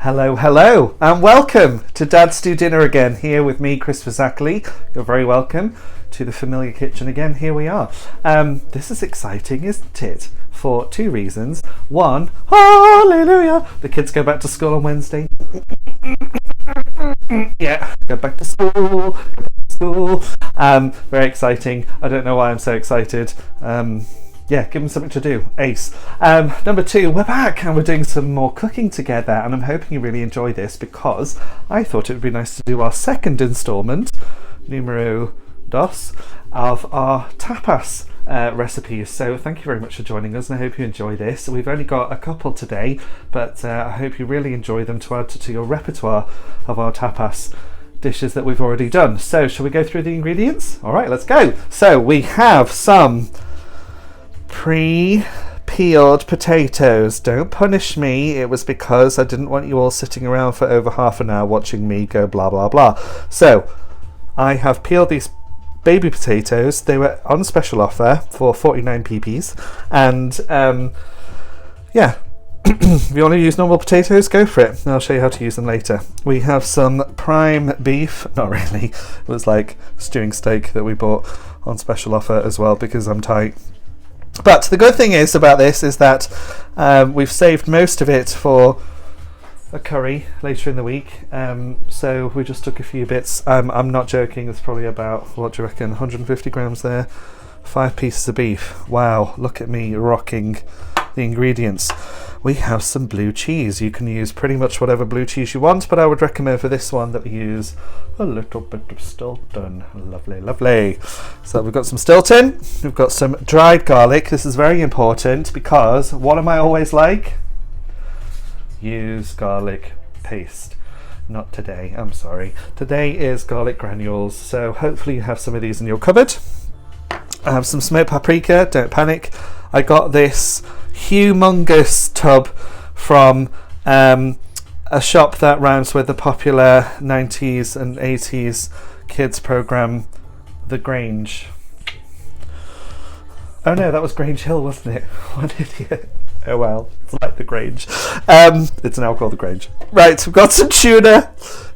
Hello, and welcome to Dad's Do Dinner again, here with me, Christopher Zackley. You're very welcome to the familiar kitchen again. Here we are. This is exciting, isn't it? For two reasons. One, hallelujah! The kids go back to school on Wednesday. Yeah, go back to school. Very exciting. I don't know why I'm so excited. Yeah, give them something to do. Ace. Number two, we're back and we're doing some more cooking together, and I'm hoping you really enjoy this because I thought it would be nice to do our second installment, numero dos, of our tapas recipes. So thank you very much for joining us, and I hope you enjoy this. We've only got a couple today, but I hope you really enjoy them to add to your repertoire of our tapas dishes that we've already done. So shall we go through the ingredients? All right, let's go. So we have some pre-peeled potatoes. Don't punish me, it was because I didn't want you all sitting around for over half an hour watching me go blah blah blah. So I have peeled these baby potatoes. They were on special offer for 49 pp's, and yeah, if you want to use normal potatoes, go for it. I'll show you how to use them later. We have some prime beef. Not really, it was like stewing steak that we bought on special offer as well because I'm tight. But the good thing is about this is that we've saved most of it for a curry later in the week. So we just took a few bits. I'm not joking, there's probably about, what do you reckon, 150 grams there. 5 pieces of beef. Wow, look at me rocking the ingredients. We have some blue cheese. You can use pretty much whatever blue cheese you want, but I would recommend for this one that we use a little bit of Stilton. Lovely, lovely. So we've got some Stilton, we've got some dried garlic. This is very important because what am I always like? Use garlic paste. Not today, I'm sorry. Today is garlic granules, so hopefully you have some of these in your cupboard. I have some smoked paprika, don't panic. I got this humongous tub from a shop that rhymes with the popular 90s and 80s kids program, The Grange. Oh no, that was Grange Hill, wasn't it? What an idiot. Oh well, it's like The Grange. It's now called The Grange. Right, we've got some tuna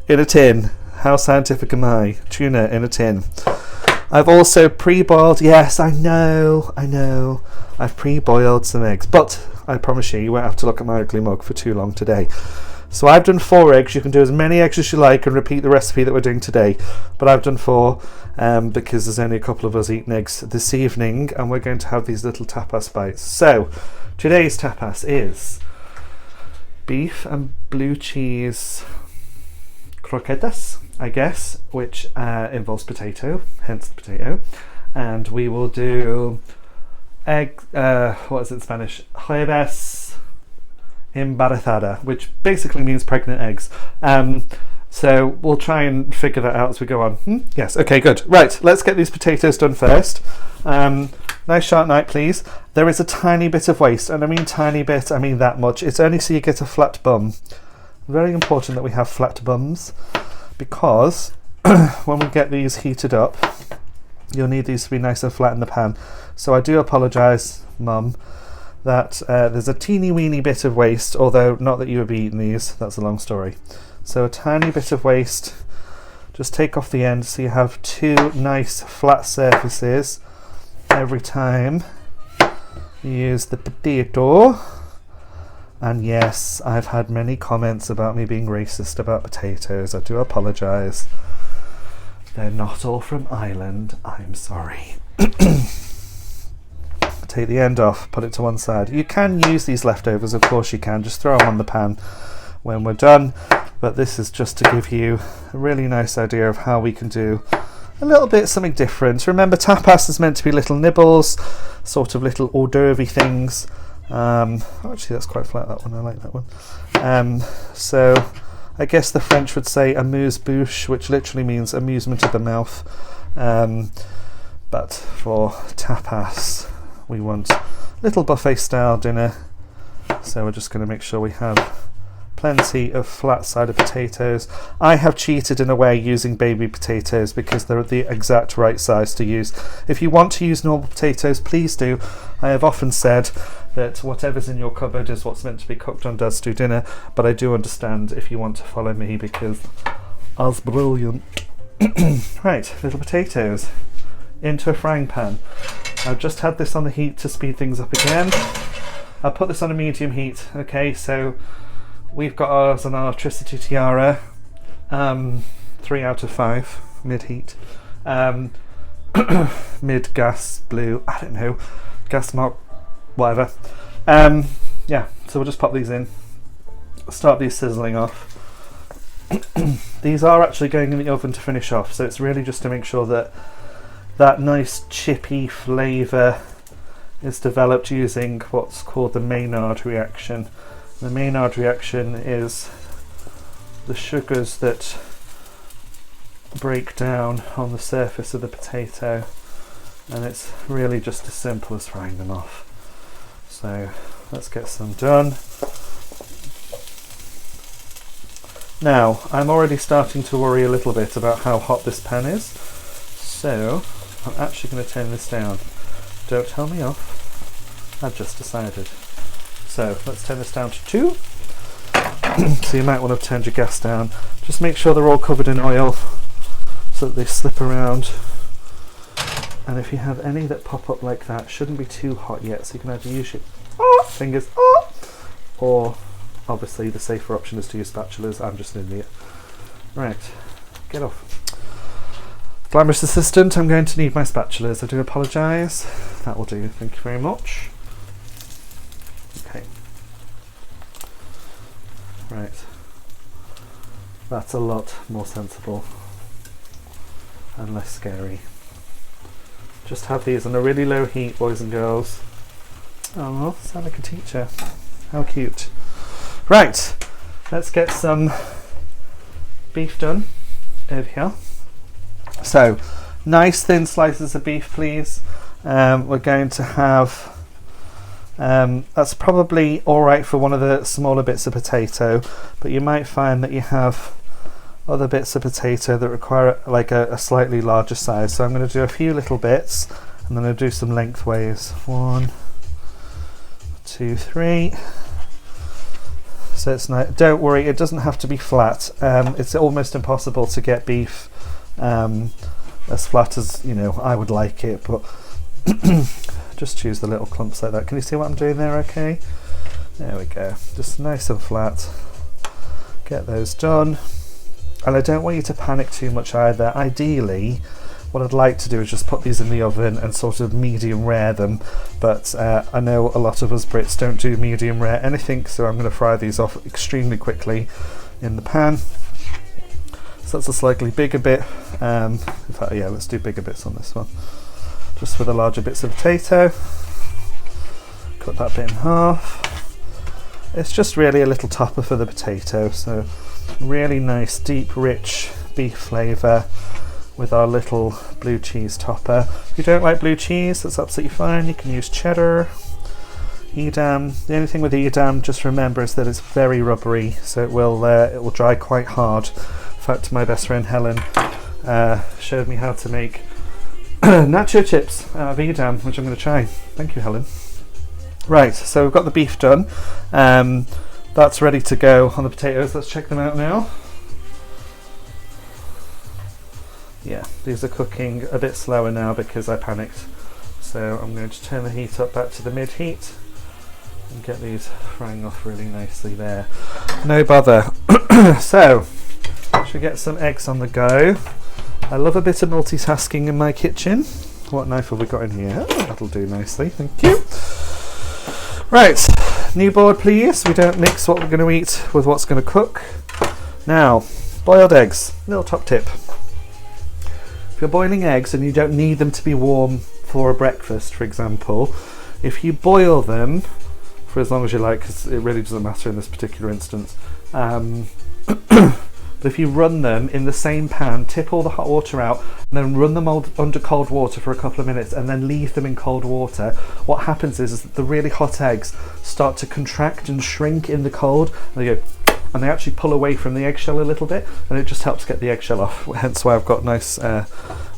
in a tin. How scientific am I? Tuna in a tin. I've also pre-boiled, yes, I know, I've pre-boiled some eggs, but I promise you won't have to look at my ugly mug for too long today. So I've done 4 eggs. You can do as many eggs as you like and repeat the recipe that we're doing today, but I've done 4 because there's only a couple of us eating eggs this evening, and we're going to have these little tapas bites. So today's tapas is beef and blue cheese croquetas, I guess, which involves potato, hence the potato. And we will do egg, what is it in Spanish? Huevas embarazada, which basically means pregnant eggs. So we'll try and figure that out as we go on. Yes, okay, good. Right, let's get these potatoes done first. Nice sharp knife, please. There is a tiny bit of waste, and I mean tiny bit, I mean that much. It's only so you get a flat bum. Very important that we have flat bums, because when we get these heated up, you'll need these to be nice and flat in the pan. So I do apologise, Mum, that there's a teeny weeny bit of waste, although not that you would be eating these, that's a long story. So a tiny bit of waste, just take off the end so you have 2 nice flat surfaces every time you use the potato. And yes, I've had many comments about me being racist about potatoes. I do apologise. They're not all from Ireland. I'm sorry. Take the end off, put it to one side. You can use these leftovers, of course you can. Just throw them on the pan when we're done. But this is just to give you a really nice idea of how we can do a little bit something different. Remember, tapas is meant to be little nibbles, sort of little hors d'oeuvre things. Actually that's quite flat, that one, I like that one. So I guess the French would say amuse-bouche, which literally means amusement of the mouth, but for tapas we want little buffet style dinner, so we're just going to make sure we have plenty of flat-sided potatoes. I have cheated in a way using baby potatoes because they're the exact right size to use. If you want to use normal potatoes, please do. I have often said that whatever's in your cupboard is what's meant to be cooked on Dad's Stew Dinner, but I do understand if you want to follow me because I's brilliant. Right, little potatoes into a frying pan. I've just had this on the heat to speed things up again. I'll put this on a medium heat. Okay, so we've got ours on our electricity tiara, 3 out of 5 mid heat, mid gas blue, I don't know, gas mark, whatever. Yeah, so we'll just pop these in, start these sizzling off. These are actually going in the oven to finish off, so it's really just to make sure that that nice chippy flavour is developed using what's called the Maynard reaction. The Maynard reaction is the sugars that break down on the surface of the potato, and it's really just as simple as frying them off. So let's get some done. Now, I'm already starting to worry a little bit about how hot this pan is, so I'm actually going to turn this down. Don't tell me off, I've just decided. So let's turn this down to 2. So you might want to turn your gas down. Just make sure they're all covered in oil so that they slip around. And if you have any that pop up like that, shouldn't be too hot yet, so you can either use your fingers, or obviously the safer option is to use spatulas. I'm just an idiot. Right, get off. Glamorous assistant, I'm going to need my spatulas. I do apologise. That will do, thank you very much. Okay. Right. That's a lot more sensible and less scary. Just have these on a really low heat, boys and girls. Oh, sound like a teacher. How cute. Right, let's get some beef done over here. So, nice thin slices of beef, please. We're going to have, that's probably alright for one of the smaller bits of potato, but you might find that you have other bits of potato that require like a slightly larger size. So I'm going to do a few little bits, and then I'll do some lengthways. 1, 2, 3. So it's not, don't worry, it doesn't have to be flat. It's almost impossible to get beef as flat as, you know, I would like it, but just choose the little clumps like that. Can you see what I'm doing there okay? There we go, just nice and flat. Get those done. And I don't want you to panic too much either. Ideally, what I'd like to do is just put these in the oven and sort of medium rare them, but I know a lot of us Brits don't do medium rare anything, so I'm going to fry these off extremely quickly in the pan. So that's a slightly bigger bit. In fact, yeah, let's do bigger bits on this one. Just for the larger bits of potato. Cut that bit in half. It's just really a little topper for the potato, so really nice, deep, rich beef flavour with our little blue cheese topper. If you don't like blue cheese, that's absolutely fine. You can use cheddar, Edam. The only thing with Edam, just remember, is that it's very rubbery, so it will dry quite hard. In fact, my best friend Helen showed me how to make nacho chips out of Edam, which I'm going to try. Thank you, Helen. Right, so we've got the beef done. That's ready to go on the potatoes. Let's check them out now. Yeah, these are cooking a bit slower now because I panicked. So I'm going to turn the heat up back to the mid-heat and get these frying off really nicely there. No bother. So, should get some eggs on the go. I love a bit of multitasking in my kitchen. What knife have we got in here? Oh, that'll do nicely, thank you. Right, new board please. We don't mix what we're going to eat with what's going to cook. Now, boiled eggs. Little top tip. If you're boiling eggs and you don't need them to be warm for a breakfast, for example, if you boil them for as long as you like, because it really doesn't matter in this particular instance, but if you run them in the same pan, tip all the hot water out, and then run them under cold water for a couple of minutes, and then leave them in cold water, what happens is that the really hot eggs start to contract and shrink in the cold, and they go, and they actually pull away from the eggshell a little bit, and it just helps get the eggshell off, hence why I've got nice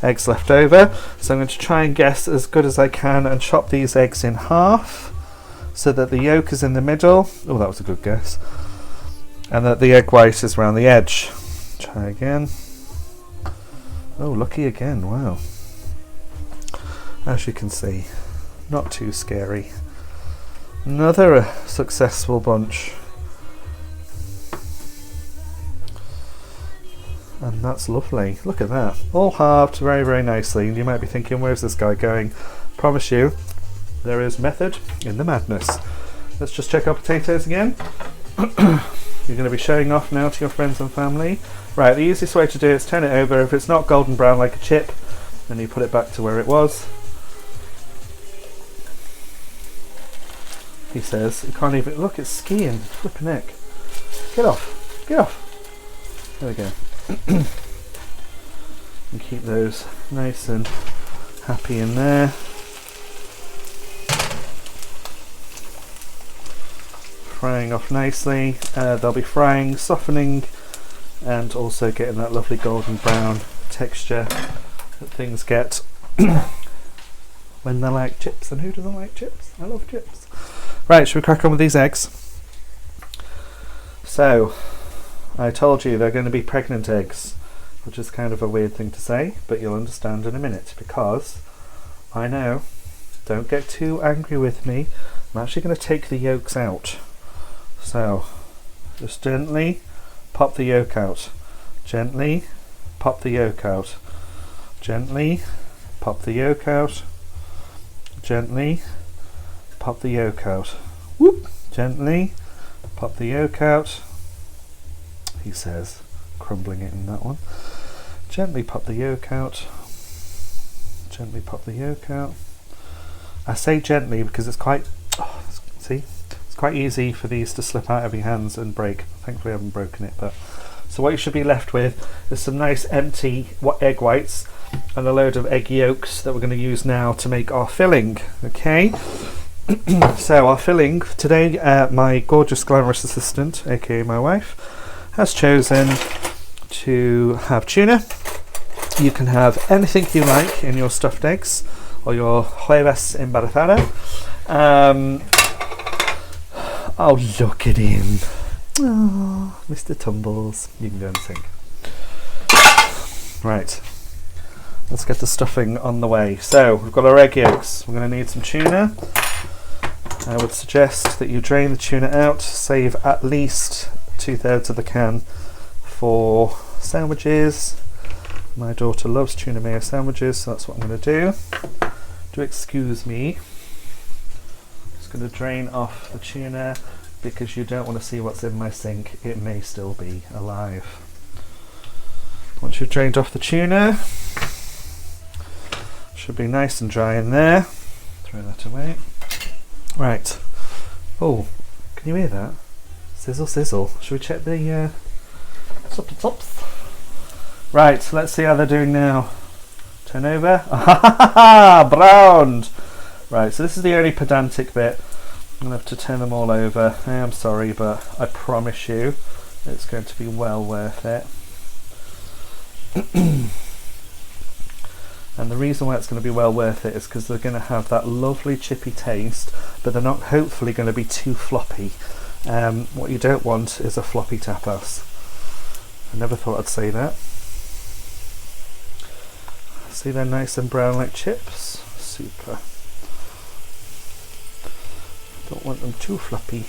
eggs left over. So I'm going to try and guess as good as I can and chop these eggs in half. so that the yolk is in the middle. Oh, that was a good guess. And that the egg white is around the edge. Try again. Oh, lucky again, wow. As you can see, not too scary. Another successful bunch. And that's lovely. Look at that. All halved very, very nicely. And you might be thinking, where's this guy going? Promise you, there is method in the madness. Let's just check our potatoes again. You're going to be showing off now to your friends and family. Right, the easiest way to do it is turn it over. If it's not golden brown like a chip, then you put it back to where it was. He says, you can't even, look, it's skiing. Flipping heck. Get off. Get off. There we go. And keep those nice and happy in there. Frying off nicely. They'll be frying, softening, and also getting that lovely golden brown texture that things get when they like chips. And who doesn't like chips? I love chips. Right, should we crack on with these eggs? So, I told you they're going to be pregnant eggs, which is kind of a weird thing to say, but you'll understand in a minute, because I know, don't get too angry with me, I'm actually going to take the yolks out. So, just gently pop the yolk out. Gently pop the yolk out. Gently pop the yolk out. Gently pop the yolk out. Whoop! Gently pop the yolk out. He says, crumbling it in that one. Gently pop the yolk out. Gently pop the yolk out. I say gently because it's quite, see, it's quite easy for these to slip out of your hands and break. Thankfully I haven't broken it, but so what you should be left with is some nice empty egg whites and a load of egg yolks that we're going to use now to make our filling. Okay. So our filling today, my gorgeous glamorous assistant, aka my wife, has chosen to have tuna. You can have anything you like in your stuffed eggs or your huevas embarazada. Oh, look at him. Oh, Mr. Tumbles. You can go and sing. Right, let's get the stuffing on the way. So we've got our egg yolks. We're going to need some tuna. I would suggest that you drain the tuna out, save at least 2/3 of the can for sandwiches. My daughter loves tuna mayo sandwiches, so that's what I'm going to do. Do excuse me. Just going to drain off the tuna because you don't want to see what's in my sink. It may still be alive. Once you've drained off the tuna, should be nice and dry in there. Throw that away. Right. Oh, can you hear that? Sizzle, sizzle. Should we check the tops? Right, let's see how they're doing now. Turn over. Ah, browned. Right, so this is the only pedantic bit. I'm going to have to turn them all over. I am sorry, but I promise you it's going to be well worth it. And the reason why it's going to be well worth it is because they're going to have that lovely chippy taste, but they're not hopefully going to be too floppy. What you don't want is a floppy tapas. I never thought I'd say that. See, they're nice and brown like chips. Super. Don't want them too floppy.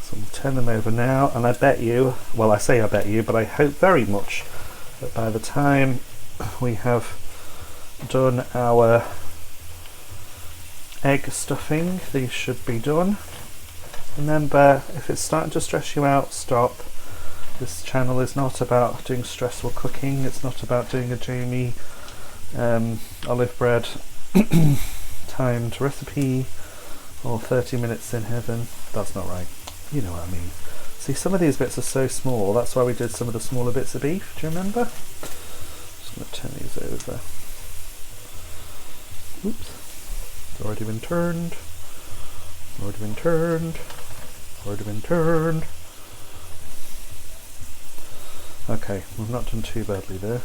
So we'll turn them over now, and I bet you, well, I say I bet you, but I hope very much that by the time we have done our egg stuffing, these should be done. Remember, if it's starting to stress you out, stop. This channel is not about doing stressful cooking. It's not about doing a Jamie olive bread timed recipe or 30 minutes in heaven. That's not right. You know what I mean. See, some of these bits are so small. That's why we did some of the smaller bits of beef. Do you remember? Just going to turn these over. Oops. It's already been turned. Already been turned. Already been turned. Okay, we've not done too badly there.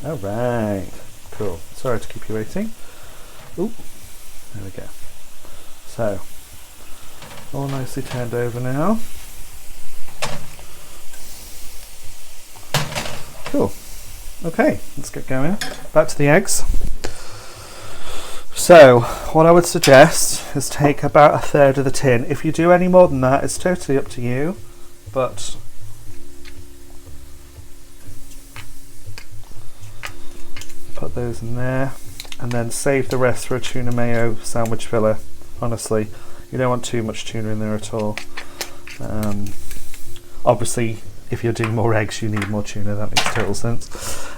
Alright, cool. Sorry to keep you waiting. Ooh, There we go. So, all nicely turned over now. Cool. Okay, let's get going. Back to the eggs. So, what I would suggest is take about 1/3 of the tin. If you do any more than that, it's totally up to you, but put those in there and then save the rest for a tuna mayo sandwich filler. Honestly, you don't want too much tuna in there at all. Obviously, if you're doing more eggs, you need more tuna. That makes total sense.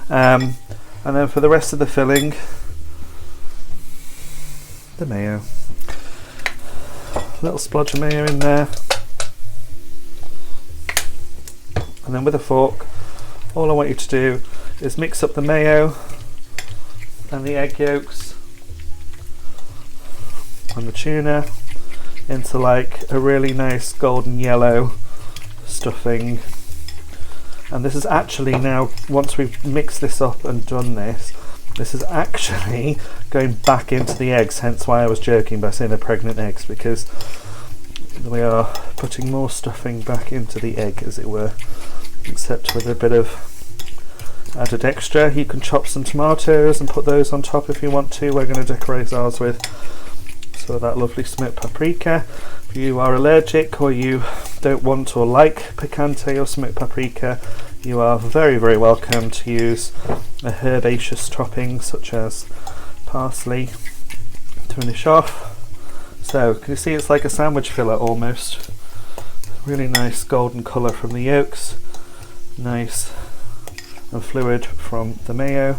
And then for the rest of the filling, the mayo. A little splodge of mayo in there. And then with a fork, all I want you to do is mix up the mayo and the egg yolks and the tuna into like a really nice golden yellow stuffing. And this is actually now, once we've mixed this up and done this, this is actually going back into the eggs, hence why I was joking by saying they're pregnant eggs, because we are putting more stuffing back into the egg, as it were, except with a bit of added extra. You can chop some tomatoes and put those on top if you want to. We're going to decorate ours with some of that lovely smoked paprika. If you are allergic or you don't want or like picante or smoked paprika, you are very, very welcome to use a herbaceous topping such as parsley to finish off. So can you see it's like a sandwich filler almost. Really nice golden colour from the yolks, nice and fluid from the mayo,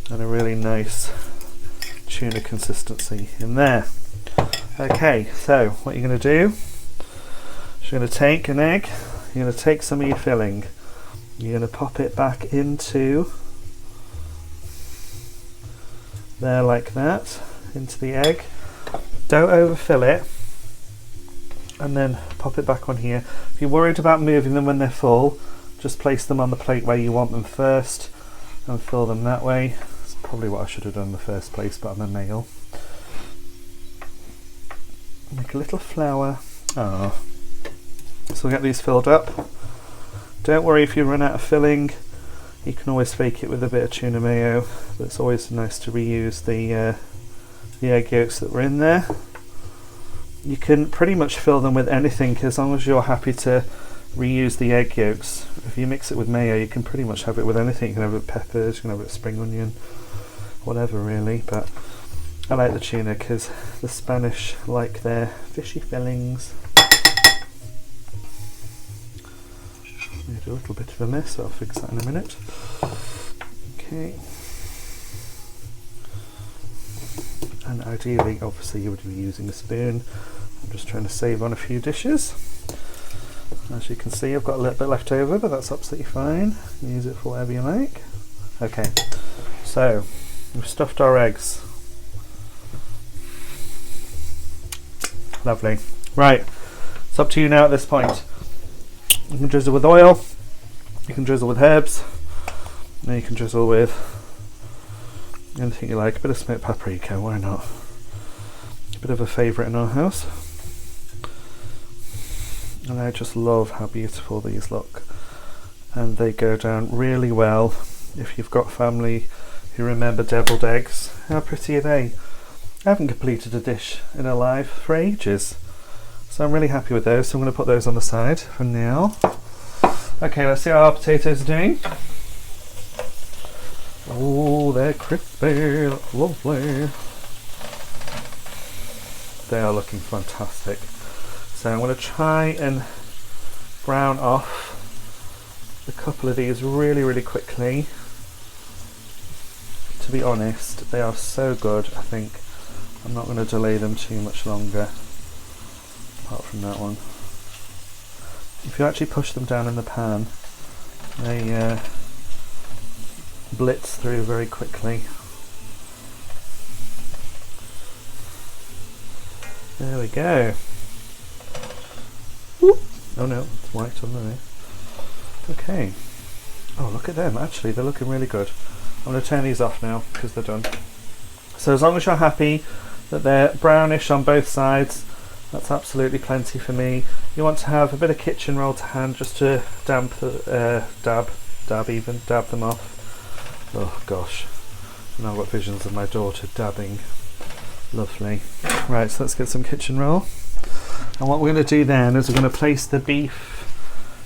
and a really nice tuna consistency in there. Okay, so what you're going to do is you're going to take an egg, you're going to take some of your filling, you're going to pop it back into there like that, into the egg. Don't overfill it, and then pop it back on here. If you're worried about moving them when they're full, just place them on the plate where you want them first and fill them that way. That's probably what I should have done in the first place, but I'm a male. Make a little flower. So we'll get these filled up. Don't worry if you run out of filling, you can always fake it with a bit of tuna mayo, but it's always nice to reuse the egg yolks that were in there. You can pretty much fill them with anything as long as you're happy to reuse the egg yolks. If you mix it with mayo, you can pretty much have it with anything. You can have it with peppers, you can have it with spring onion, whatever really, but I like the tuna because the Spanish like their fishy fillings. Made a little bit of a mess, so I'll fix that in a minute. Okay. And ideally, obviously, you would be using a spoon. I'm just trying to save on a few dishes. As you can see, I've got a little bit left over, but that's absolutely fine. Use it for whatever you like. Okay, so we've stuffed our eggs. Lovely. Right, it's up to you now at this point. You can drizzle with oil, you can drizzle with herbs, and you can drizzle with anything you like. A bit of smoked paprika, why not? A bit of a favourite in our house. And I just love how beautiful these look. And they go down really well if you've got family who remember deviled eggs. How pretty are they? I haven't completed a dish in a life for ages. So I'm really happy with those, so I'm going to put those on the side for now. Okay, let's see how our potatoes are doing. Oh, they're crispy, that's lovely. They are looking fantastic. So I'm going to try and brown off a couple of these really, really quickly. To be honest, they are so good, I think I'm not going to delay them too much longer. Apart from that one. If you actually push them down in the pan, they blitz through very quickly. There we go. Whoop. Oh no, it's white on there. Okay. Oh, look at them. Actually, they're looking really good. I'm going to turn these off now because they're done. So as long as you're happy that they're brownish on both sides. That's absolutely plenty for me. You want to have a bit of kitchen roll to hand just to dab them off. Oh gosh, now I've got visions of my daughter dabbing. Lovely. Right, so let's get some kitchen roll. And what we're going to do then is we're going to place the beef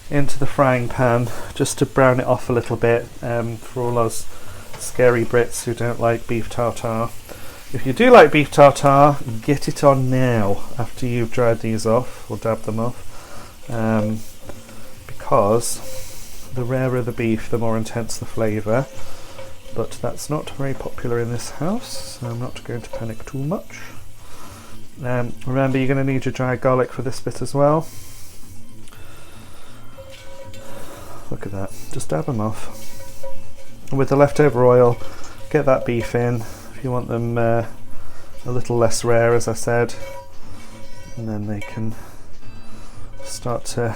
into the frying pan just to brown it off a little bit, for all us scary Brits who don't like beef tartare. If you do like beef tartare, get it on now after you've dried these off or dabbed them off, because the rarer the beef, the more intense the flavour. But that's not very popular in this house, so I'm not going to panic too much. Remember, you're going to need your dried garlic for this bit as well. Look at that, just dab them off. And with the leftover oil, get that beef in. If you want them a little less rare, as I said, and then they can start to...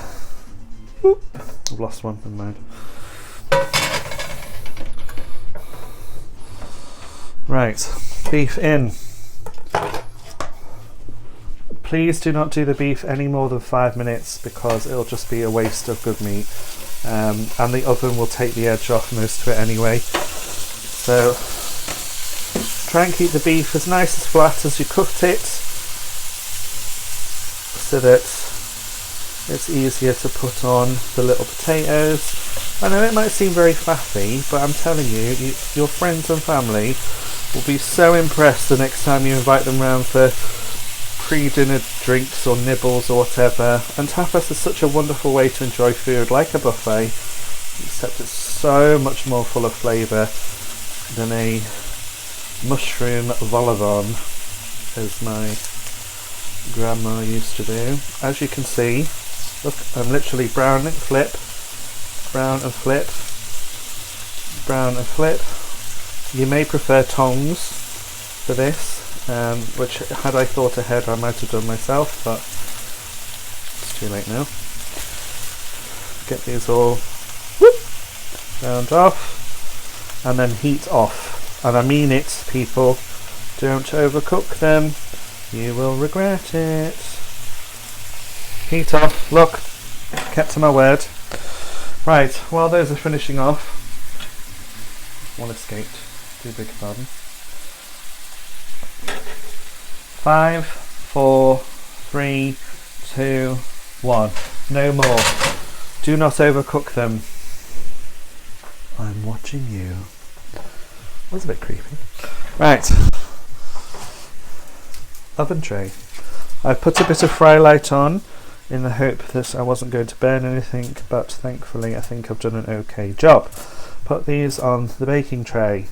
Whoop, I've lost one, never mind. Right, beef in. Please do not do the beef any more than 5 minutes because it'll just be a waste of good meat, and the oven will take the edge off most of it anyway. So try and keep the beef as nice as flat as you cooked it, so that it's easier to put on the little potatoes. I know it might seem very faffy, but I'm telling you, your friends and family will be so impressed the next time you invite them round for pre-dinner drinks or nibbles or whatever. And tapas is such a wonderful way to enjoy food, like a buffet, except it's so much more full of flavour than a mushroom vol au vent, as my grandma used to do. As you can see, look, I'm literally brown and flip, brown and flip, brown and flip. You may prefer tongs for this, which had I thought ahead I might have done myself, but it's too late now. Get these all round off and then heat off. And I mean it, people, don't overcook them, you will regret it. Heat off, look, kept to my word. Right, while those are finishing off, one escaped, do beg your pardon. 5, 4, 3, 2, 1. No more. Do not overcook them. I'm watching you. That's a bit creepy. Right. Oven tray. I put a bit of fry light on in the hope that I wasn't going to burn anything, but thankfully I think I've done an okay job. Put these on the baking tray.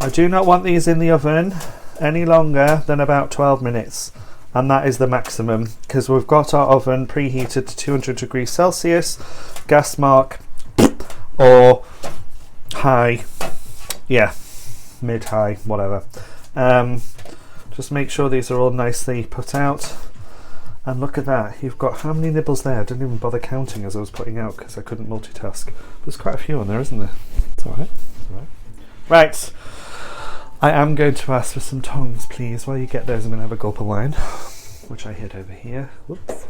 I do not want these in the oven any longer than about 12 minutes, and that is the maximum because we've got our oven preheated to 200 degrees Celsius, gas mark or high, yeah, mid-high, whatever. Just make sure these are all nicely put out, and look at that, you've got how many nibbles there? I didn't even bother counting as I was putting out because I couldn't multitask. There's quite a few on there, isn't there? It's alright. Right, I am going to ask for some tongs, please. While you get those, I'm going to have a gulp of wine, which I hid over here. Whoops.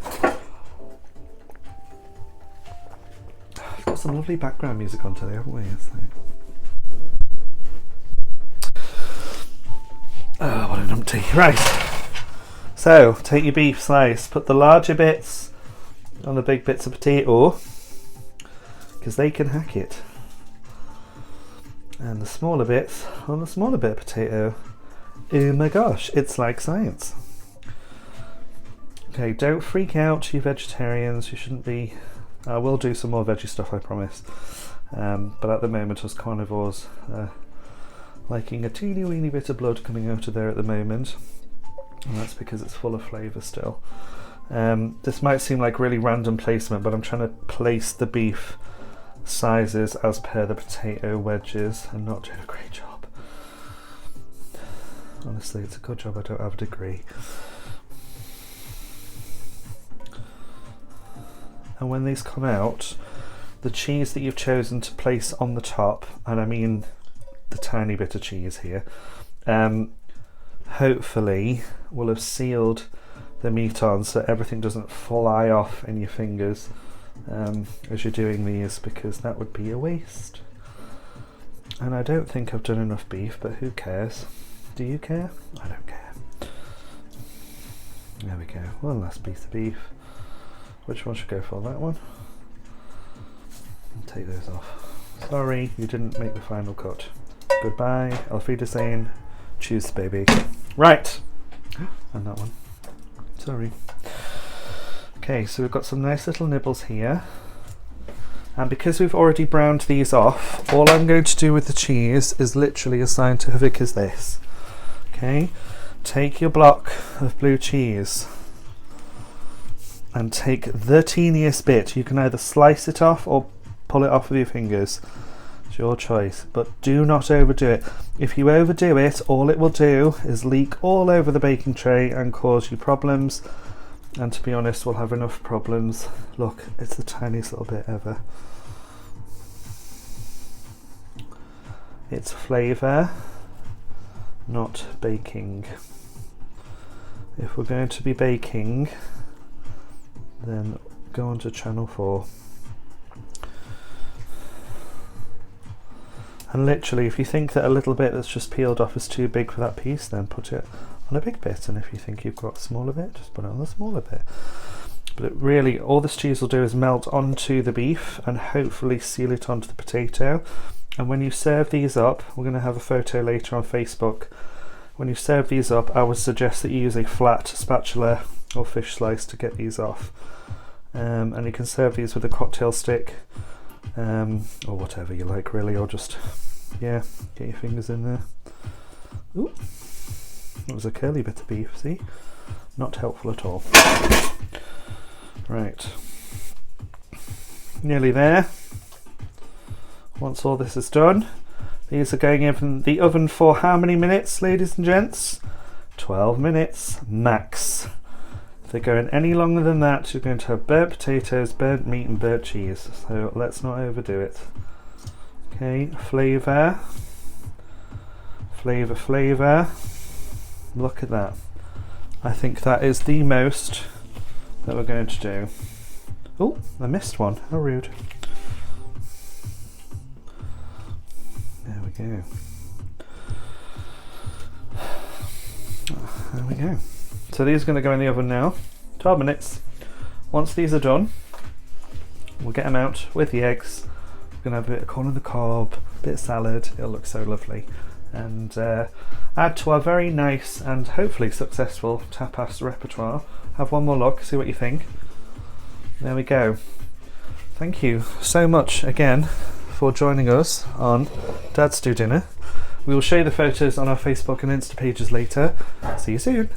We've got some lovely background music on today, haven't we? Oh, what an umpty. Right. So, take your beef slice, put the larger bits on the big bits of potato, because they can hack it. And the smaller bits on the smaller bit of potato. Oh my gosh, it's like science. Okay, don't freak out, you vegetarians. You shouldn't be. I will do some more veggie stuff, I promise. But at the moment, us carnivores liking a teeny weeny bit of blood coming out of there at the moment, and that's because it's full of flavour still. This might seem like really random placement, but I'm trying to place the beef sizes as per the potato wedges and not doing a great job. Honestly, it's a good job I don't have a degree. And when these come out, the cheese that you've chosen to place on the top, and I mean the tiny bit of cheese here, hopefully will have sealed the meat on so everything doesn't fly off in your fingers as you're doing these, because that would be a waste. And I don't think I've done enough beef, but who cares? Do you care? I don't care. There we go, one last piece of beef. Which one should go for? That one? I'll take those off. Sorry, you didn't make the final cut. Goodbye, Auf Wiedersehen. Choose baby. Right, and that one. Sorry. Okay, so we've got some nice little nibbles here. And because we've already browned these off, all I'm going to do with the cheese is literally as scientific as this. Okay, take your block of blue cheese and take the teeniest bit. You can either slice it off or pull it off with your fingers. It's your choice, but do not overdo it. If you overdo it, all it will do is leak all over the baking tray and cause you problems. And to be honest, we'll have enough problems. Look, it's the tiniest little bit ever. It's flavour, not baking. If we're going to be baking, then go on to channel 4. And literally, if you think that a little bit that's just peeled off is too big for that piece, then put it on a big bit. And if you think you've got a smaller bit, just put it on a smaller bit. But it really, all this cheese will do is melt onto the beef and hopefully seal it onto the potato. And when you serve these up, we're going to have a photo later on Facebook. When you serve these up, I would suggest that you use a flat spatula or fish slice to get these off. And you can serve these with a cocktail stick, or whatever you like really, or just, yeah, get your fingers in there. Ooh, that was a curly bit of beef, see? Not helpful at all. Right, nearly there. Once all this is done, these are going in the oven for how many minutes, ladies and gents? 12 minutes max. If they're going any longer than that, you're going to have burnt potatoes, burnt meat and burnt cheese. So let's not overdo it. Okay, flavour. Flavour, flavour. Look at that. I think that is the most that we're going to do. Oh, I missed one. How rude. There we go. There we go. So these are going to go in the oven now. 12 minutes. Once these are done, we'll get them out with the eggs. We're going to have a bit of corn on the cob, a bit of salad. It'll look so lovely. And add to our very nice and hopefully successful tapas repertoire. Have one more look, see what you think. There we go. Thank you so much again for joining us on Dad's Do Dinner. We will show you the photos on our Facebook and Insta pages later. See you soon.